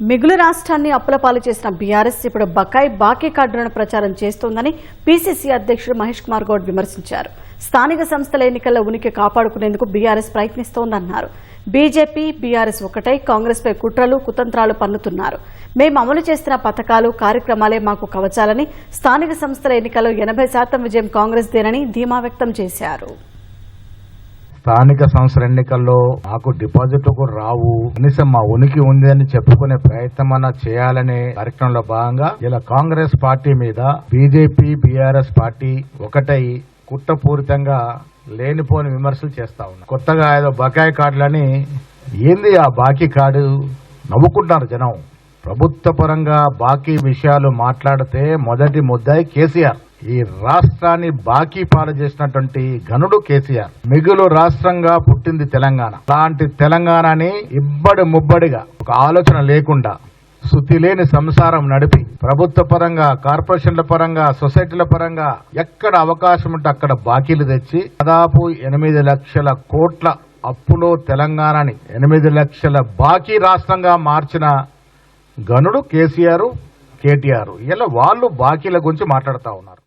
మిగులు రాష్ట్రాన్ని అప్పులపాలు చేసిన బీఆర్ఎస్ ఇప్పుడు బాకీ కార్డులను ప్రచారం చేస్తోందని పీసీసీ అధ్యక్షుడు మహేష్ కుమార్ గౌడ్ విమర్శించారు. స్థానిక సంస్థల ఎన్నికల్లో ఉనికి కాపాడుకునేందుకు బీఆర్ఎస్ ప్రయత్నిస్తోందన్నారు. బీజేపీ బీఆర్ఎస్ ఒకటై కాంగ్రెస్ పై కుట్రలు కుతంత్రాలు పన్నుతున్నారు. మేము అమలు చేస్తున్న పథకాలు కార్యక్రమాలే మాకు కవచాలని, స్థానిక సంస్థల ఎన్నికల్లో 80% విజయం కాంగ్రెస్ దేనని ధీమా వ్యక్తం చేశారు. స్థానిక సంస్థల ఎన్నికల్లో మాకు డిపాజిట్లు కూడా రావు, కనీసం మా ఉనికి ఉంది అని చెప్పుకునే ప్రయత్నం చేయాలనే కార్యక్రమంలో భాగంగా ఇలా కాంగ్రెస్ పార్టీ మీద బీజేపీ బీఆర్ఎస్ పార్టీ ఒకటై కుట్రపూరితంగా లేనిపోని విమర్శలు చేస్తా ఉన్నారు. కొత్తగా ఏదో బకాయి కార్డులని, ఏంది ఆ బాకీ కార్డు, నవ్వుకుంటున్నారు జనం. ప్రభుత్వ పరంగా బాకీ విషయాలు మాట్లాడితే మొదటి ముద్దాయి కేసీఆర్. ఈ రాష్ట్రాన్ని బాకీ పాలు చేసినటువంటి ఘనుడు కేసీఆర్. మిగులు రాష్ట్రంగా పుట్టింది తెలంగాణ. అలాంటి తెలంగాణని ఇబ్బడి ముబ్బడిగా ఒక ఆలోచన లేకుండా శుద్ధి లేని సంసారం నడిపి ప్రభుత్వ పరంగా, కార్పొరేషన్ల పరంగా, సొసైటీల పరంగా ఎక్కడ అవకాశం ఉంటే అక్కడ బాకీలు తెచ్చి దాదాపు 8 లక్షల కోట్ల అప్పులో తెలంగాణని 8 లక్షల బాకీ రాష్ట్రంగా మార్చిన ఘనుడు కేసీఆర్, కేటీఆర్. ఇలా వాళ్ళు బాకీల గురించి మాట్లాడుతూ ఉన్నారు.